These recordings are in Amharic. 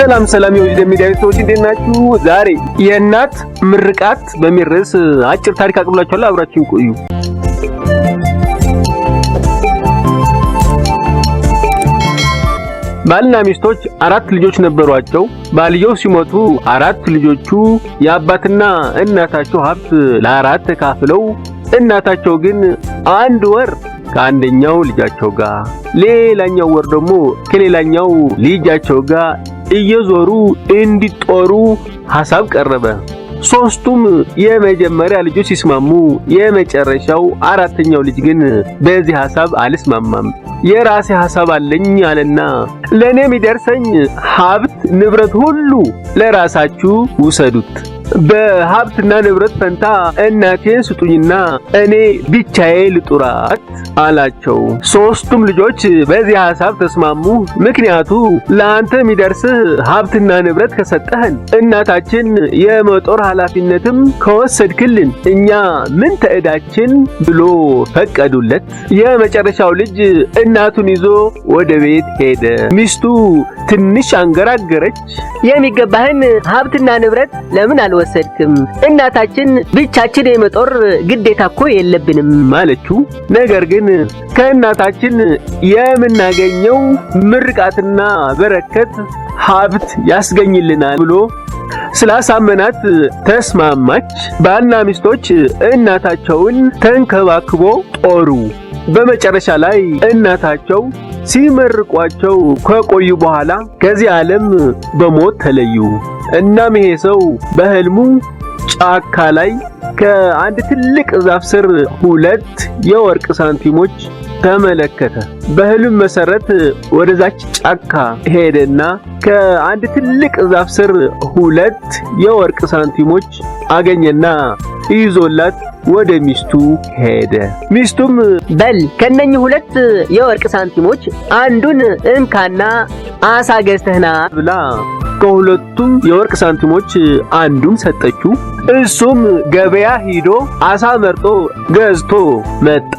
ሰላም የወደ ሚዲያ ቤተሰቦች እንዴት ናችሁ? ዛሬ የእናት ምርቃት በሚል ርዕስ አጭር ታሪክ አቅርብላችኋለሁ። አብራችሁን ቆዩ። ባልና ሚስቶች 4 ልጆች ነበሯቸው። ባልየው ሲሞቱ 4 ልጆቹ የአባትና እናታቸው ሀብት ለ4 ተካፍለው እናታቸው ግን አንድ ወር ከአንደኛው ልጃቸው ጋር ሌላኛው ወር ደግሞ ከሌላኛው ልጃቸው ጋር እየዞሩ እንዲጦሩ ሐሳብ ቀረበ። ሶስቱም የመጀመሪያ ልጆች ሲስማሙ የመጨረሻው አራተኛው ልጅ ግን በዚህ ሐሳብ አልስማማም። የራሴ ሐሳብ አለኝ አለና ለኔ የሚደርሰኝ ሀብት ንብረት ሁሉ ለራሳችሁ ውሰዱት፣ በሀብትና ንብረት ፈንታ እናቴን ስጡኝና እኔ ብቻዬ ልጡራት አላቸው። ሶስቱም ልጆች በዚህ ሐሳብ ተስማሙ። ምክንያቱ ለአንተ የሚደርስህ ሀብትና ንብረት ከሰጠህን እናታችን የመጦር ኃላፊነትም ከወሰድክልን እኛ ምን ተዕዳችን ብሎ ፈቀዱለት። የመጨረሻው ልጅ እናቱን ይዞ ወደ ቤት ሄደ። ሚስቱ ትንሽ አንገራገረች። የሚገባህን ሀብትና ንብረት ለምን አልወሰድክም? እናታችን ብቻችን የመጦር ግዴታ እኮ የለብንም ማለችው። ነገር ግን ከእናታችን የምናገኘው ምርቃትና በረከት ሀብት ያስገኝልናል ብሎ ስላሳመናት ተስማማች። ባልና ሚስቶች እናታቸውን ተንከባክቦ ጦሩ። በመጨረሻ ላይ እናታቸው ሲመርቋቸው ከቆዩ በኋላ ከዚህ ዓለም በሞት ተለዩ። እናም ይሄ ሰው በህልሙ ጫካ ላይ ከአንድ ትልቅ ዛፍ ስር 2 የወርቅ ሳንቲሞች ተመለከተ። በህልም መሰረት ወደዛች ጫካ ሄደና ከአንድ ትልቅ ዛፍ ስር 2 የወርቅ ሳንቲሞች አገኘና ይዞላት ወደ ሚስቱ ሄደ። ሚስቱም በል ከነኚህ 2 የወርቅ ሳንቲሞች አንዱን እንካና አሳ ገዝተህና ብላ ከሁለቱም የወርቅ ሳንቲሞች አንዱን ሰጠችው። እሱም ገበያ ሂዶ አሳ መርጦ ገዝቶ መጣ።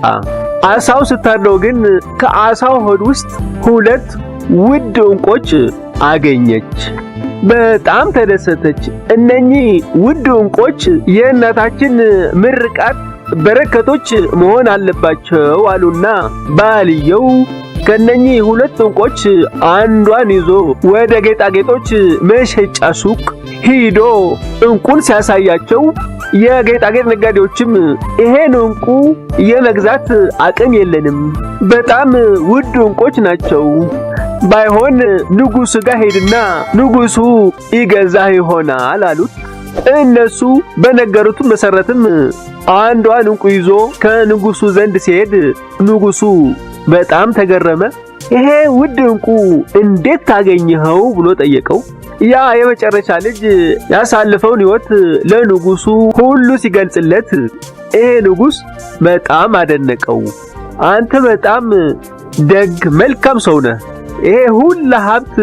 አሳው ስታርደው ግን ከአሳው ሆድ ውስጥ 2 ውድ ዕንቁዎች አገኘች። በጣም ተደሰተች። እነኚህ ውድ ዕንቁዎች የእናታችን ምርቃት በረከቶች መሆን አለባቸው አሉና ባልየው ከነኚህ 2 ዕንቁዎች አንዷን ይዞ ወደ ጌጣጌጦች መሸጫ ሱቅ ሂዶ ዕንቁን ሲያሳያቸው የጌጣጌጥ ነጋዴዎችም ይሄን ዕንቁ የመግዛት አቅም የለንም፣ በጣም ውድ ዕንቁዎች ናቸው፣ ባይሆን ንጉሱ ጋር ሄድና ንጉሱ ይገዛህ ይሆናል አሉት። እነሱ በነገሩት መሰረትም አንዷን ዕንቁ ይዞ ከንጉሱ ዘንድ ሲሄድ ንጉሱ በጣም ተገረመ። ይሄ ውድ ዕንቁ እንዴት ታገኘኸው ብሎ ጠየቀው። ያ የመጨረሻ ልጅ ያሳለፈውን ሕይወት ለንጉሱ ሁሉ ሲገልጽለት ይሄ ንጉስ በጣም አደነቀው። አንተ በጣም ደግ መልካም ሰው ነህ። ይሄ ሁሉ ሀብት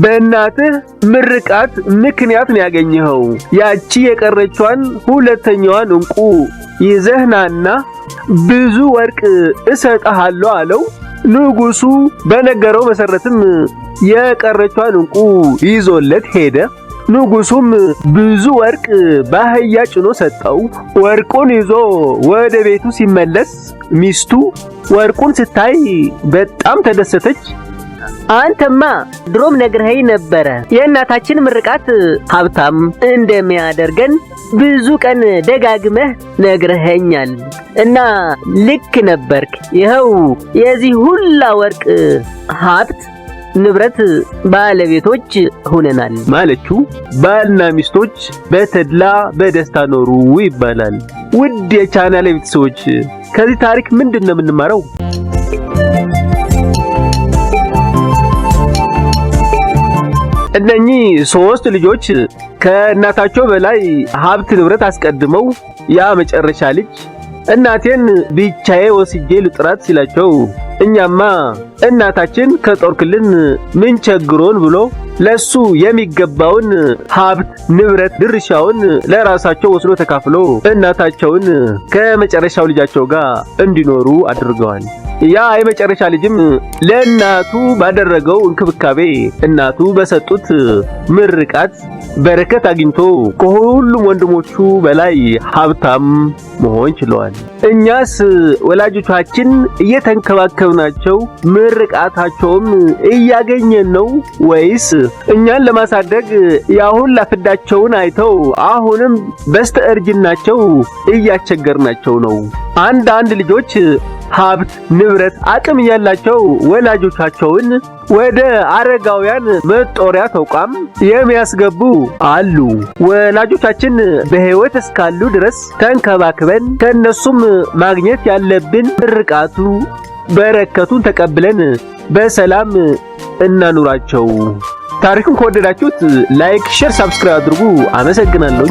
በእናትህ ምርቃት ምክንያት ነው ያገኘኸው። ያቺ የቀረችዋን 2ኛዋን ዕንቁ ይዘህናና ብዙ ወርቅ እሰጥሃለሁ አለው። ንጉሱ በነገረው መሰረትም የቀረችዋን ዕንቁ ይዞለት ሄደ። ንጉሱም ብዙ ወርቅ በአህያ ጭኖ ሰጠው። ወርቁን ይዞ ወደ ቤቱ ሲመለስ ሚስቱ ወርቁን ስታይ በጣም ተደሰተች። አንተማ ድሮም ነግረኸኝ ነበረ የእናታችን ምርቃት ሀብታም እንደሚያደርገን ብዙ ቀን ደጋግመህ ነግረኸኛል እና ልክ ነበርክ። ይኸው የዚህ ሁላ ወርቅ ሀብት ንብረት ባለቤቶች ሆነናል ማለችው። ባልና ሚስቶች በተድላ በደስታ ኖሩ ይባላል። ውድ የቻናሌ ቤተሰቦች ከዚህ ታሪክ ምንድነው የምንማረው? እነኚህ 3 ልጆች ከእናታቸው በላይ ሀብት ንብረት አስቀድመው ያ መጨረሻ ልጅ እናቴን ብቻዬ ወስጄ ልጥራት ሲላቸው እኛማ እናታችን ከጦርክልን ምን ቸግሮን ብሎ ለሱ የሚገባውን ሀብት ንብረት ድርሻውን ለራሳቸው ወስዶ ተካፍሎ እናታቸውን ከመጨረሻው ልጃቸው ጋር እንዲኖሩ አድርገዋል። ያ የመጨረሻ ልጅም ለእናቱ ባደረገው እንክብካቤ እናቱ በሰጡት ምርቃት በረከት አግኝቶ ከሁሉም ወንድሞቹ በላይ ሀብታም መሆን ችለዋል። እኛስ ወላጆቻችን እየተንከባከብናቸው ምርቃታቸውም እያገኘን ነው ወይስ እኛን ለማሳደግ ያሁን ለፍዳቸውን አይተው አሁንም በስተእርጅናቸው እያስቸገርናቸው ነው? አንዳንድ ልጆች ሀብት፣ ንብረት፣ አቅም ያላቸው ወላጆቻቸውን ወደ አረጋውያን መጦሪያ ተቋም የሚያስገቡ አሉ። ወላጆቻችን በሕይወት እስካሉ ድረስ ተንከባክበን ከነሱም ማግኘት ያለብን ምርቃቱ በረከቱን ተቀብለን በሰላም እናኑራቸው። ታሪኩን ከወደዳችሁት ላይክ፣ ሼር፣ ሰብስክራይብ አድርጉ። አመሰግናለሁ።